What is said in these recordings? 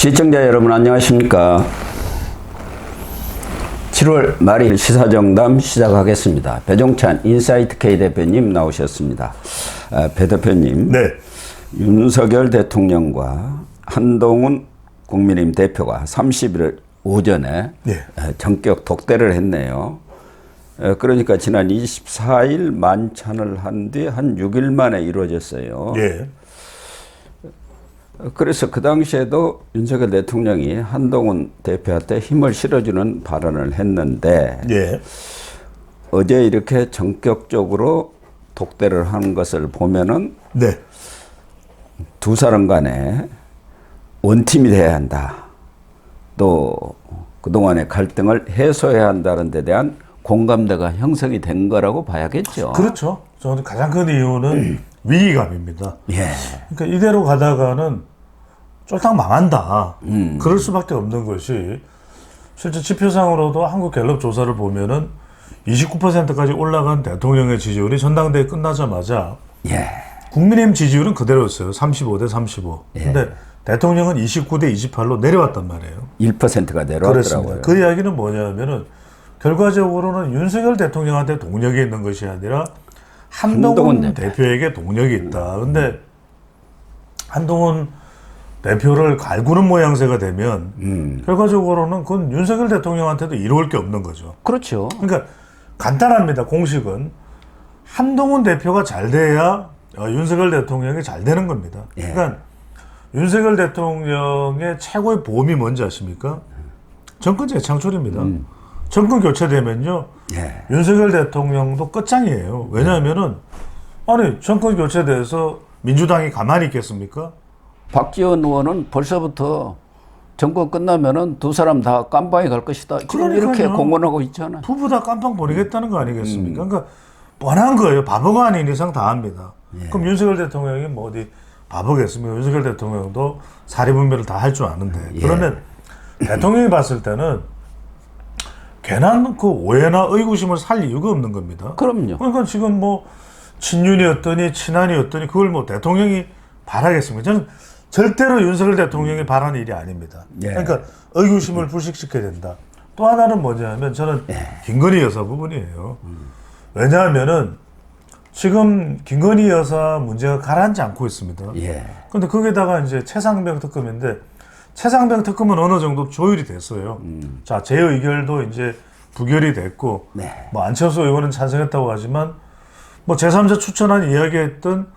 시청자 여러분 안녕하십니까. 7월 말일 시사정담 시작하겠습니다. 배종찬 인사이트 K 대표님 나오셨습니다. 배 대표님, 네. 윤석열 대통령과 한동훈 국민의힘 대표가 30일 오전에 네. 전격 독대를 했네요. 그러니까 지난 24일 만찬을 한 뒤 한 6일 만에 이루어졌어요. 예. 그래서 그 당시에도 윤석열 대통령이 한동훈 대표한테 힘을 실어주는 발언을 했는데, 예. 어제 이렇게 전격적으로 독대를 하는 것을 보면은 네. 두 사람 간에 원팀이 돼야 한다. 또 그동안의 갈등을 해소해야 한다는 데 대한 공감대가 형성이 된 거라고 봐야겠죠. 그렇죠. 저는 가장 큰 이유는 위기감입니다. 예. 그러니까 이대로 가다가는 쫄딱 망한다. 그럴 수밖에 없는 것이, 실제 지표상으로도 한국갤럽 조사를 보면은 29%까지 올라간 대통령의 지지율이 전당대회 끝나자마자 예. 국민의힘 지지율은 그대로였어요. 35대 35. 예. 근데 대통령은 29대 28로 내려왔단 말이에요. 1%가 내려왔더라고요. 그렇습니다. 그 이야기는 뭐냐면은 결과적으로는 윤석열 대통령한테 동력이 있는 것이 아니라 한동훈 대표에게 동력이 있다. 근데 한동훈 대표를 갈구는 모양새가 되면 결과적으로는 그건 윤석열 대통령한테도 이로울 게 없는 거죠. 그렇죠. 그러니까 간단합니다. 공식은 한동훈 대표가 잘 돼야 윤석열 대통령이 잘 되는 겁니다. 예. 그러니까 윤석열 대통령의 최고의 보험이 뭔지 아십니까? 정권 재창출입니다. 정권 교체되면요, 예. 윤석열 대통령도 끝장이에요. 왜냐하면은 아니 정권 교체돼서 민주당이 가만히 있겠습니까? 박지원 의원은 벌써부터 정권 끝나면은 두 사람 다 깜빵에 갈 것이다. 지금 이렇게 공언하고 있잖아요. 부부 다 깜빵 보내겠다는 거 아니겠습니까? 그러니까 뻔한 거예요. 바보가 아닌 이상 다 합니다. 예. 그럼 윤석열 대통령이 뭐 어디 바보겠습니까? 윤석열 대통령도 사리분별을 다 할 줄 아는데. 예. 그러면 대통령이 봤을 때는 괜한 그 오해나 의구심을 살 이유가 없는 겁니다. 그럼요. 그러니까 지금 뭐 친윤이었더니 친한이었더니 그걸 뭐 대통령이 바라겠습니까? 저는 절대로 윤석열 대통령이 바라는 일이 아닙니다. 예. 그러니까 의구심을 불식시켜야 된다. 또 하나는 뭐냐면 저는 김건희 여사 부분이에요. 왜냐하면은 지금 김건희 여사 문제가 가라앉지 않고 있습니다. 예. 근데 거기다가 이제 최상병 특검인데, 최상병 특검은 어느 정도 조율이 됐어요. 자, 재의결도 이제 부결이 됐고, 네. 뭐 안철수 의원은 찬성했다고 하지만, 뭐 제3자 추천안 이야기했던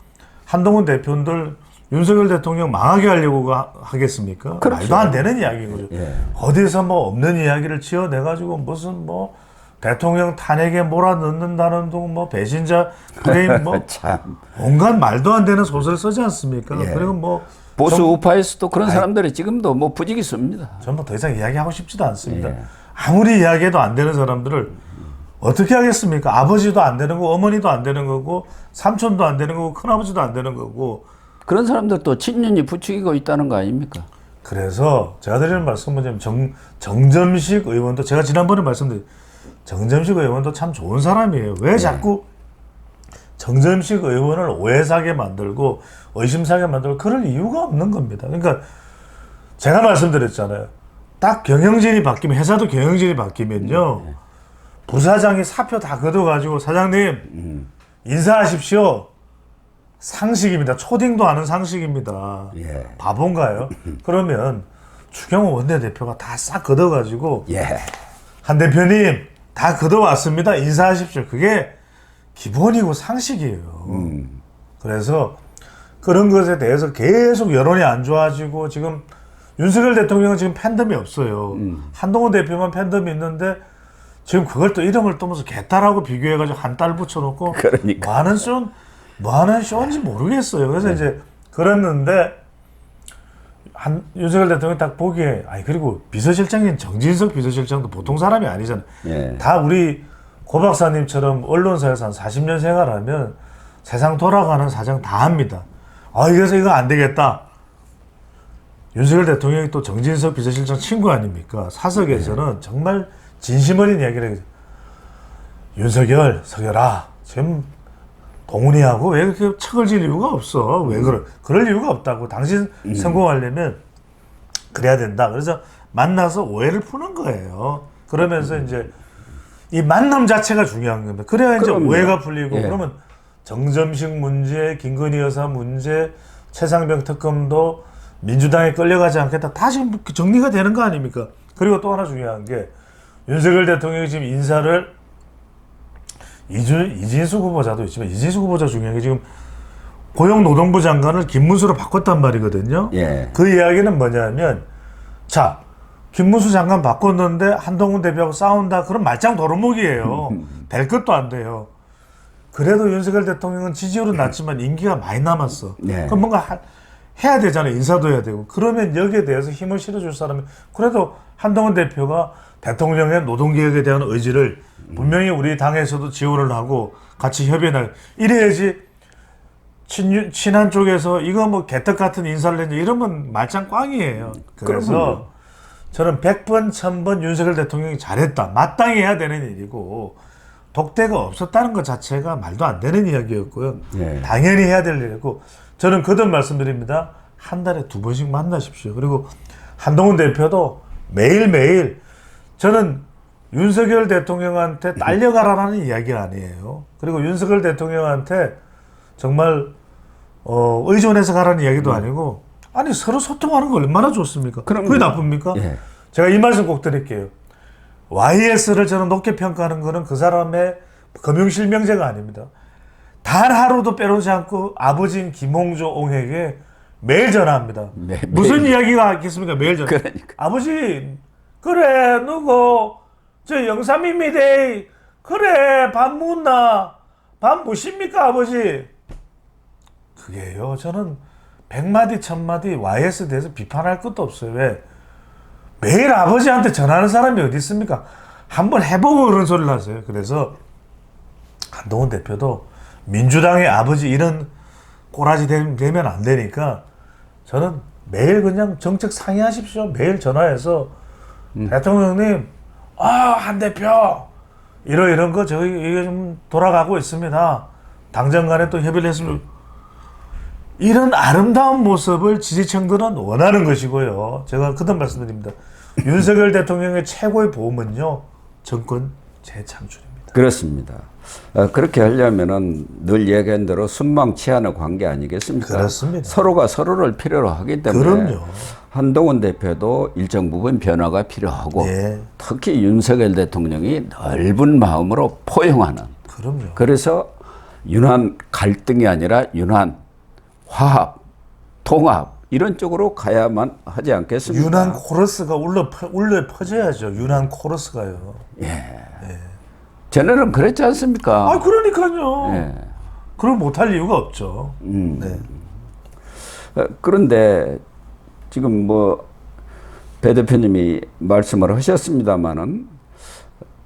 한동훈 대표들 윤석열 대통령 망하게 하려고 하겠습니까? 그렇죠. 말도 안 되는 이야기인 거죠. 예. 어디서 뭐 없는 이야기를 지어내가지고 무슨 뭐 대통령 탄핵에 몰아넣는다는 둥 뭐 배신자 프레임 뭐 참. 온갖 말도 안 되는 소설 쓰지 않습니까? 예. 그리고 뭐 보수 우파에서도 그런 사람들이 지금도 뭐 부지기수입니다. 전부 더 이상 이야기하고 싶지도 않습니다. 예. 아무리 이야기해도 안 되는 사람들을 어떻게 하겠습니까? 아버지도 안 되는 거고 어머니도 안 되는 거고 삼촌도 안 되는 거고 큰아버지도 안 되는 거고. 그런 사람들도 친윤이 부추기고 있다는 거 아닙니까? 그래서 제가 드리는 말씀은 뭐냐면 정점식 의원도, 제가 지난번에 말씀드린 정점식 의원도 참 좋은 사람이에요. 왜 자꾸 정점식 의원을 오해사게 만들고 의심사게 만들고 그럴 이유가 없는 겁니다. 그러니까 제가 말씀드렸잖아요. 딱 경영진이 바뀌면, 회사도 경영진이 바뀌면요, 부사장이 사표 다 걷어가지고 사장님 인사하십시오. 상식입니다. 초딩도 아는 상식입니다. 예. 바본가요? 그러면 추경호 원내대표가 다 싹 걷어가지고 예. 한 대표님 다 걷어왔습니다. 인사하십시오. 그게 기본이고 상식이에요. 그래서 그런 것에 대해서 계속 여론이 안 좋아지고, 지금 윤석열 대통령은 지금 팬덤이 없어요. 한동훈 대표만 팬덤이 있는데 지금 그걸 또 이름을 떠면서 개딸하고 비교해가지고 한 딸 붙여놓고 그러니까. 뭐 하는 쇼인지 모르겠어요. 그래서 이제 그랬는데 윤석열 대통령이 딱 보기에, 아니 그리고 비서실장인 정진석 비서실장도 보통 사람이 아니잖아요. 예. 다 우리 고 박사님처럼 언론사에서 한 40년 생활하면 세상 돌아가는 사정 다 합니다. 그래서 이거 안 되겠다. 윤석열 대통령이 또 정진석 비서실장 친구 아닙니까? 사석에서는 정말 진심 어린 이야기를 해요. 윤석열, 석열아, 지금 동훈이하고 왜 그렇게 척을 질 이유가 없어. 왜 그럴 이유가 없다고. 당신 성공하려면 그래야 된다. 그래서 만나서 오해를 푸는 거예요. 그러면서 이제 이 만남 자체가 중요한 겁니다. 그래야 이제 그럼요. 오해가 풀리고 예. 그러면 정점식 문제, 김건희 여사 문제, 최상병 특검도 민주당에 끌려가지 않겠다. 다 지금 정리가 되는 거 아닙니까? 그리고 또 하나 중요한 게 윤석열 대통령이 지금 인사를 이진숙 후보자도 있지만 이진숙 후보자 중요한 게 지금 고용노동부 장관을 김문수로 바꿨단 말이거든요. 예. 그 이야기는 뭐냐면 자 김문수 장관 바꿨는데 한동훈 대표하고 싸운다. 그럼 말짱 도루묵이에요. 될 것도 안 돼요. 그래도 윤석열 대통령은 지지율은 낮지만 임기가 많이 남았어. 네. 그럼 뭔가 해야 되잖아요. 인사도 해야 되고. 그러면 여기에 대해서 힘을 실어줄 사람이 그래도 한동훈 대표가 대통령의 노동개혁에 대한 의지를 분명히 우리 당에서도 지원을 하고 같이 협의를 이래야지 친한 쪽에서 이거 뭐 개떡 같은 인사를 했냐 이러면 말짱 꽝이에요. 그래서 그럼요. 저는 100번 1000번 윤석열 대통령이 잘했다. 마땅히 해야 되는 일이고 독대가 없었다는 것 자체가 말도 안 되는 이야기였고요. 예. 당연히 해야 될 일이고 저는 거듭 말씀드립니다. 한 달에 2번씩 만나십시오. 그리고 한동훈 대표도 매일매일 저는 윤석열 대통령한테 딸려가라는 이야기가 아니에요. 그리고 윤석열 대통령한테 정말 의존해서 가라는 이야기도 아니고 아니 서로 소통하는 거 얼마나 좋습니까? 그럼요. 그게 나쁩니까? 예. 제가 이 말씀 꼭 드릴게요. YS를 저는 높게 평가하는 거는 그 사람의 금융실명제가 아닙니다. 단 하루도 빼놓지 않고 아버지인 김홍조 옹에게 매일 전화합니다. 무슨 이야기가 있겠습니까? 매일 전화. 그러니까. 아버지 그래 누구 저 영삼입니다. 그래 밥 묻나 밥 무십니까 아버지. 그게요. 저는 100마디 1000마디 YS에 대해서 비판할 것도 없어요. 왜? 매일 아버지한테 전하는 사람이 어디 있습니까? 한번 해보고 그런 소리를 하세요. 그래서 한동훈 대표도 민주당의 아버지 이런 꼬라지 되면 안 되니까 저는 매일 그냥 정책 상의하십시오. 매일 전화해서 대통령님, 한 대표 이런 거 저희 이게 좀 돌아가고 있습니다. 당정 간에 또 협의를 했으면 이런 아름다운 모습을 지지층들은 원하는 것이고요. 제가 그런 말씀드립니다. 윤석열 대통령의 최고의 보험은요. 정권 재창출입니다. 그렇습니다. 그렇게 하려면은 늘 얘기한 대로 순망치하는 관계 아니겠습니까? 그렇습니다. 서로가 서로를 필요로 하기 때문에 그럼요. 한동훈 대표도 일정 부분 변화가 필요하고 예. 특히 윤석열 대통령이 넓은 마음으로 포용하는 그럼요. 그래서 윤한 갈등이 아니라 윤한 화합, 통합 이런 쪽으로 가야만 하지 않겠습니까? 윤한 코러스가 울려 퍼져야죠. 윤한 코러스가요. 전에는 그랬지 않습니까? 아 그러니까요. 예. 그걸 못할 이유가 없죠. 네. 그런데 지금 뭐 배 대표님이 말씀을 하셨습니다마는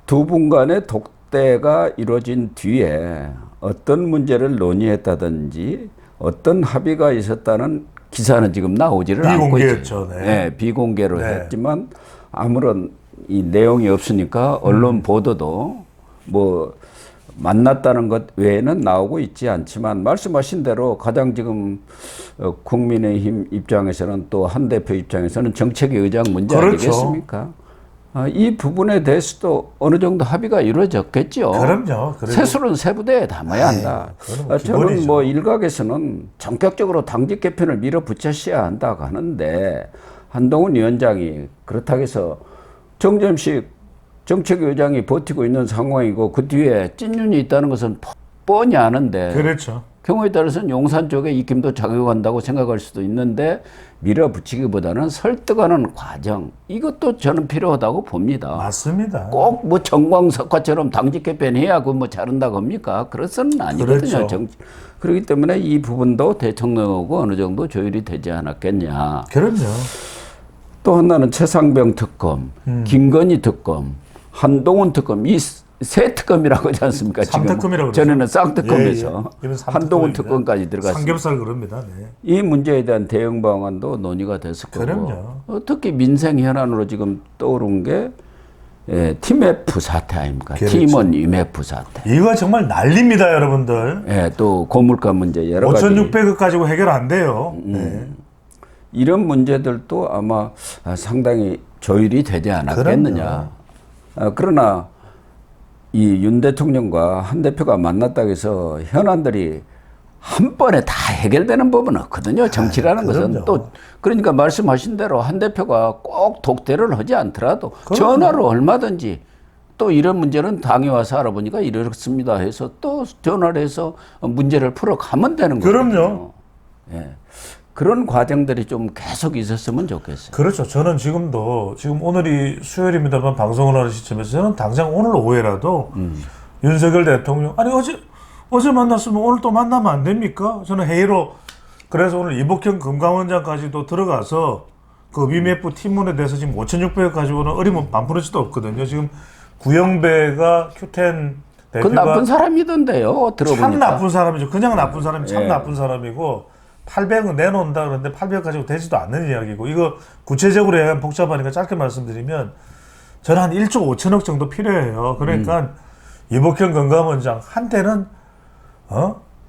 두 분 간의 독대가 이루어진 뒤에 어떤 문제를 논의했다든지 어떤 합의가 있었다는 기사는 지금 나오지를 않고 비공개였죠. 있죠. 네. 네, 비공개로 네. 했지만 아무런 이 내용이 없으니까 언론 보도도 뭐 만났다는 것 외에는 나오고 있지 않지만 말씀하신 대로 가장 지금 국민의힘 입장에서는 또 한 대표 입장에서는 정책의 의장 문제 그렇죠. 아니겠습니까? 이 부분에 대해서도 어느 정도 합의가 이루어졌겠죠. 그럼요. 그래도- 세술은 세부대에 담아야 한다. 그건 뭐 저는 기본이죠. 뭐 일각에서는 전격적으로 당직 개편을 밀어붙였어야 한다고 하는데 한동훈 위원장이 그렇다고 해서 정점식 정책위원장이 버티고 있는 상황이고 그 뒤에 찐윤이 있다는 것은 뻔히 아는데 그렇죠. 경우에 따라서는 용산 쪽에 입김도 작용한다고 생각할 수도 있는데 밀어붙이기보다는 설득하는 과정 이것도 저는 필요하다고 봅니다. 맞습니다. 꼭 뭐 정광석화처럼 당직 개편해야 그 뭐 잘한다고 합니까? 그것은 아니거든요. 그렇죠. 그렇기 때문에 이 부분도 대통령하고 어느 정도 조율이 되지 않았겠냐. 그럼요. 또 하나는 최상병 특검, 김건희 특검, 한동훈 특검 이 세 특검이라고 하지 않습니까? 지금 삼특검이라고 전에는 쌍특검에서 예, 예. 이건 한동훈 삼특검입니다. 특검까지 들어갔습니다. 삼겹살 그럽니다. 네. 이 문제에 대한 대응 방안도 논의가 됐을 거고 그럼요. 특히 민생 현안으로 지금 떠오른 게 TMF 사태 아닙니까? 그렇죠. 팀원 IMF 사태. 이거 정말 난립니다, 여러분들. 또 고물가 문제 여러 가지. 5,600억 가지고 해결 안 돼요. 네. 이런 문제들도 아마 상당히 조율이 되지 않았겠느냐. 그러나 이 윤 대통령과 한 대표가 만났다고 해서 현안들이 한 번에 다 해결되는 법은 없거든요. 정치라는 것은 그럼요. 또 그러니까 말씀하신 대로 한 대표가 꼭 독대를 하지 않더라도 그럼요. 전화로 얼마든지 또 이런 문제는 당에 와서 알아보니까 이렇습니다 해서 또 전화를 해서 문제를 풀어가면 되는 거죠. 그럼요. 예. 그런 과정들이 좀 계속 있었으면 좋겠어요. 그렇죠. 저는 지금 오늘이 수요일입니다만 방송을 하는 시점에서 저는 당장 오늘 오후에라도 윤석열 대통령 아니 어제 만났으면 오늘 또 만나면 안 됩니까? 저는 회의로 그래서 오늘 이복형 금감원장까지도 들어가서 그 위메프 팀원에 대해서 지금 5,600억 가지고는 어림은 반푼어치도 없거든요. 지금 구영배가 큐텐 그 대표가 나쁜 사람이던데요. 들어보니까. 참 나쁜 사람이죠. 그냥 나쁜 사람이 참 예. 나쁜 사람이고 800은 내놓는다 그러는데 800 가지고 되지도 않는 이야기고 이거 구체적으로 얘기하면 복잡하니까 짧게 말씀드리면 저는 한 1조 5천억 정도 필요해요. 그러니까 이복현 건강원장 한때는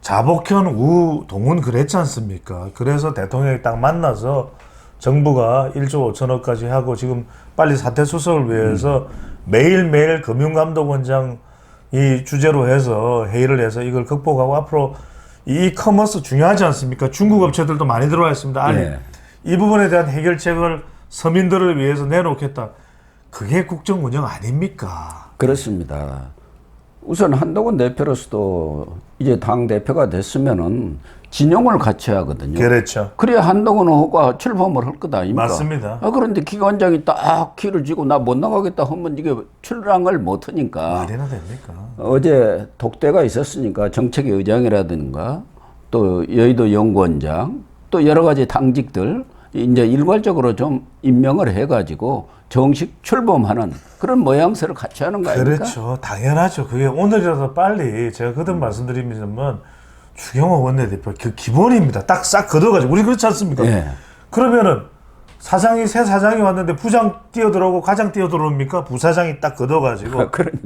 자복현 우 동훈 그랬지 않습니까? 그래서 대통령이 딱 만나서 정부가 1조 5천억까지 하고 지금 빨리 사태 수습을 위해서 매일매일 금융감독원장 이 주제로 해서 회의를 해서 이걸 극복하고 앞으로 이 커머스 중요하지 않습니까? 중국 업체들도 많이 들어와 있습니다. 아니, 네. 이 부분에 대한 해결책을 서민들을 위해서 내놓겠다. 그게 국정 운영 아닙니까? 그렇습니다. 우선 한동훈 대표로서도 이제 당 대표가 됐으면은 진영을 갖춰야 하거든요. 그렇죠. 그래야 한동훈 후보가 출범을 할 것 아닙니까? 맞습니다. 그런데 기관장이 딱 키를 쥐고 나 못 나가겠다 하면 이게 출랑을 못 하니까. 말이나 됩니까? 어제 독대가 있었으니까 정책위 의장이라든가 또 여의도 연구원장 또 여러 가지 당직들 이제 일괄적으로 좀 임명을 해가지고 정식 출범하는 그런 모양새를 갖춰야 하는 거 아닙니까? 그렇죠. 당연하죠. 그게 오늘이라도 빨리 제가 거듭 말씀드리면 주경호 원내대표 그 기본입니다. 딱 싹 걷어가지고 우리 그렇지 않습니까? 예. 그러면은 새 사장이 왔는데 부장 뛰어들어오고 과장 뛰어들어옵니까? 부사장이 딱 걷어가지고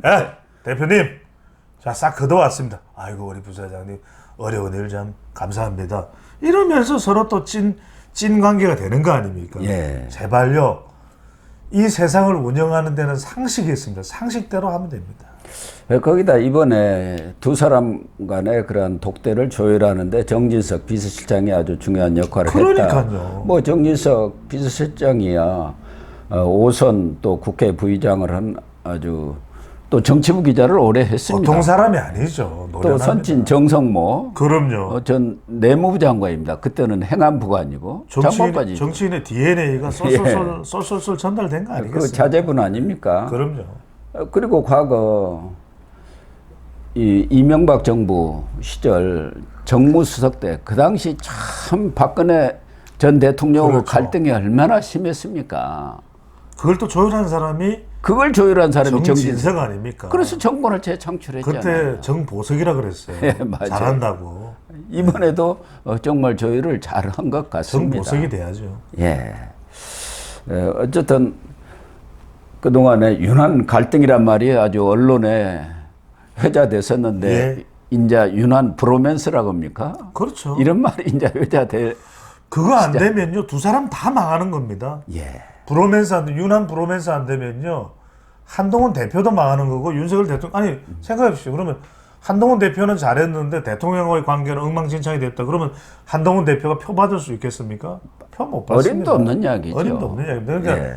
예, 대표님 자 싹 걷어왔습니다. 아이고 우리 부사장님 어려운 일 참 감사합니다. 이러면서 서로 또 찐 관계가 되는 거 아닙니까? 예. 제발요. 이 세상을 운영하는 데는 상식이 있습니다. 상식대로 하면 됩니다. 거기다 이번에 두 사람 간의 그런 독대를 조율하는데 정진석 비서실장이 아주 중요한 역할을 했다. 그러니까요. 뭐 정진석 비서실장이야 오선 또 국회 부의장을 한 아주 또 정치부 기자를 오래 했습니다. 보통 사람이 아니죠. 또 노련합니다. 선친 정성모 그럼요. 전 내무부 장관입니다. 그때는 행안부가 아니고 장관까지. 정치인의 DNA가 쏠쏠 전달된 거 그 아니겠습니까? 자제분 아닙니까? 그럼요. 그리고 과거 이 이명박 정부 시절 정무수석 때 그 당시 참 박근혜 전 대통령하고 그렇죠. 갈등이 얼마나 심했습니까? 그걸 또 조율하는 사람이 그걸 조율한 사람이 정진석. 정진석 아닙니까? 그래서 정권을 재창출했잖아요. 그때 정보석이라 그랬어요. 예, 맞아요. 잘한다고. 이번에도 정말 조율을 잘한 것 같습니다. 정보석이 돼야죠. 예. 어쨌든 그동안에 유난 갈등이란 말이 아주 언론에 회자됐었는데 예. 이제 유난 브로맨스라고 합니까? 그렇죠. 이런 말이 이제 회자돼. 그거 안 되면요 두 사람 다 망하는 겁니다. 예. 유난 브로맨스 안 되면요 한동훈 대표도 망하는 거고 윤석열 대통령 아니 생각해 보십시오. 그러면 한동훈 대표는 잘했는데 대통령과의 관계는 엉망진창이 됐다. 그러면 한동훈 대표가 표 받을 수 있겠습니까? 표 못 받습니다. 어림도 없는 이야기죠. 어림도 없는 이야기입니다. 그러니까 예.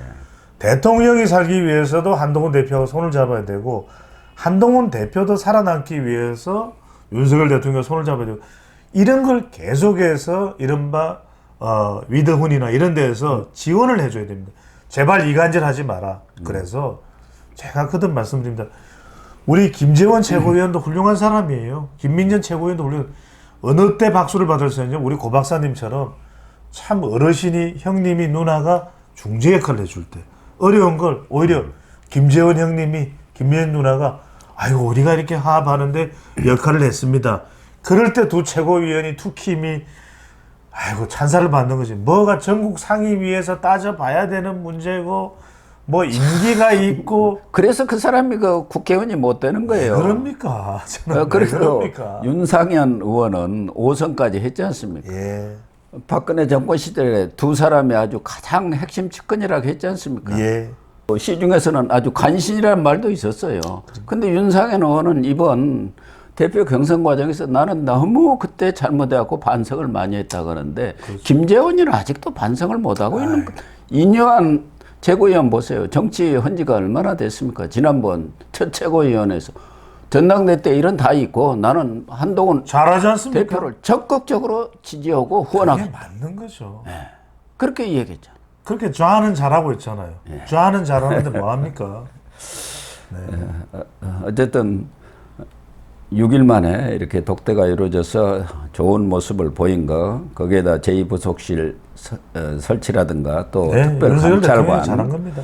대통령이 살기 위해서도 한동훈 대표하고 손을 잡아야 되고 한동훈 대표도 살아남기 위해서 윤석열 대통령과 손을 잡아야 되고 이런 걸 계속해서 이른바 위드훈이나 이런 데에서 지원을 해줘야 됩니다. 제발 이간질하지 마라. 그래서 제가 거듭 말씀드립니다. 우리 김재원 최고위원도 훌륭한 사람이에요. 김민전 최고위원도 훌륭한. 어느 때 박수를 받을 수 있냐? 우리 고 박사님처럼 참 어르신이 형님이 누나가 중재 역할을 해줄 때 어려운 걸 오히려 김재원 형님이 김민전 누나가 아이고 우리가 이렇게 화합하는데 역할을 했습니다. 그럴 때 두 최고위원이 투킴이 아이고 찬사를 받는 거지. 뭐가 전국 상임위에서 따져봐야 되는 문제고 뭐 임기가 있고 그래서 그 사람이 그 국회의원이 못 되는 거예요. 그럽니까? 저는 왜 그래서 그럽니까? 윤상현 의원은 5선까지 했지 않습니까? 예. 박근혜 정권 시절에 두 사람이 아주 가장 핵심 측근이라고 했지 않습니까? 예. 시중에서는 아주 간신이라는 말도 있었어요. 근데 윤상현 의원은 이번 대표 경선 과정에서 나는 너무 그때 잘못해갖고 반성을 많이 했다 그러는데 김재원이는 아직도 반성을 못하고 있는 거. 이뇨한 최고위원 보세요. 정치 헌지가 얼마나 됐습니까? 지난번 첫 최고위원회에서 전당대 때 일은 다 있고 나는 한동훈 잘하지 않습니까? 대표를 적극적으로 지지하고 후원하고 그게 맞는 거죠. 그렇게 얘기했잖아. 그렇게 좌는 잘하고 있잖아요. 좌는 잘하는데 뭐 합니까? 어쨌든 6일 만에 이렇게 독대가 이루어져서 좋은 모습을 보인 거, 거기에다 제2부속실 설치라든가 또 네, 윤석열 대통령이 잘한 특별감찰관 겁니다.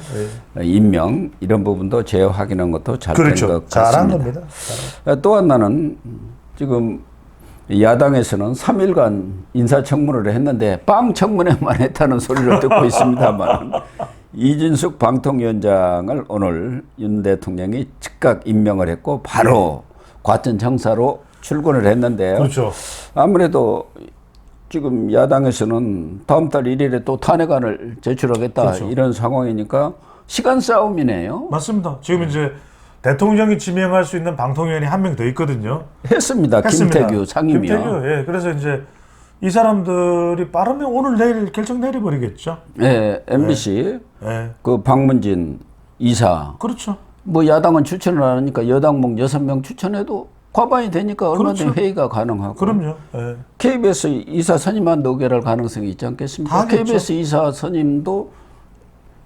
임명 이런 부분도 재확인한 것도 잘 된 그렇죠. 것 잘한 같습니다. 겁니다. 또 하나는 지금 야당에서는 3일간 인사청문회를 했는데 빵 청문회만 했다는 소리를 듣고 있습니다만 이진숙 방통위원장을 오늘 윤 대통령이 즉각 임명을 했고 바로 과천청사로 출근을 했는데요. 그렇죠. 아무래도 지금 야당에서는 다음 달 1일에 또 탄핵안을 제출하겠다 그렇죠. 이런 상황이니까 시간 싸움이네요. 맞습니다. 지금 이제 대통령이 지명할 수 있는 방통위원이 한 명 더 있거든요. 했습니다. 김태규 상임위원. 김태규, 예. 그래서 이제 이 사람들이 빠르면 오늘 내일 결정 내려버리겠죠. 네, MBC 예. 그 박문진 이사. 그렇죠. 뭐 야당은 추천을 안 하니까 여당 목 6명 추천해도 과반이 되니까 얼마든지 그렇죠. 회의가 가능하고. 그럼요. 예. KBS 이사 선임안도 의결할 가능성이 있지 않겠습니까? 하겠죠. KBS 이사 선임도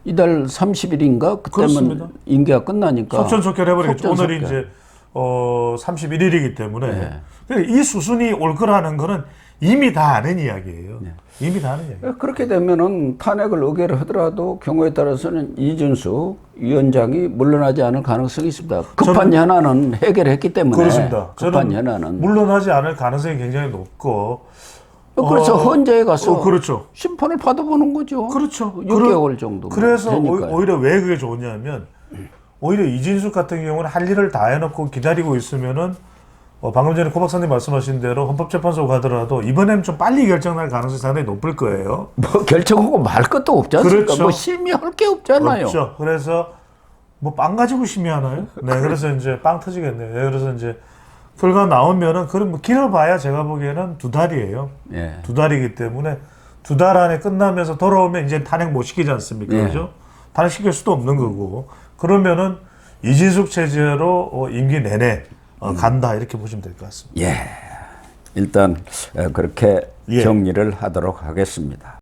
이달 30일인가 그때면 그렇습니다. 임기가 끝나니까 속전속결 해버리겠죠. 속전속결. 오늘이 이제 31일이기 때문에 이 수순이 올 거라는 거는 이미 다 아는 이야기예요. 이미 다 아는 이야기. 그렇게 되면은 탄핵을 의결을 하더라도 경우에 따라서는 이준수 위원장이 물러나지 않을 가능성이 있습니다. 급한 현안은 해결했기 때문에 그렇습니다. 급한 저는 현안은 물러나지 않을 가능성이 굉장히 높고. 그래서 헌재에 가서 그렇죠. 심판을 받아보는 거죠. 그렇죠. 6개월 정도. 그래서 되니까요. 오히려 왜 그게 좋냐면 오히려 이진숙 같은 경우는 할 일을 다 해놓고 기다리고 있으면은 방금 전에 코 박사님 말씀하신 대로 헌법재판소 가더라도 이번에는 좀 빨리 결정날 가능성이 상당히 높을 거예요. 뭐 결정하고 말 것도 없지 않습니까? 그렇죠. 뭐 심의할 게 없잖아요. 없죠. 그래서 뭐 빵 가지고 심의하나요? 네, 그래서 이제 빵 터지겠네요. 네, 그래서 이제 결과 나오면은 그럼 뭐 길어봐야 제가 보기에는 2달이에요. 예. 2달이기 때문에 2달 안에 끝나면서 돌아오면 이제 탄핵 못 시키지 않습니까? 예. 그죠? 탄핵 시킬 수도 없는 거고. 그러면은 이진숙 체제로 임기 내내 간다 이렇게 보시면 될 것 같습니다. 예. 일단 그렇게 예. 정리를 하도록 하겠습니다.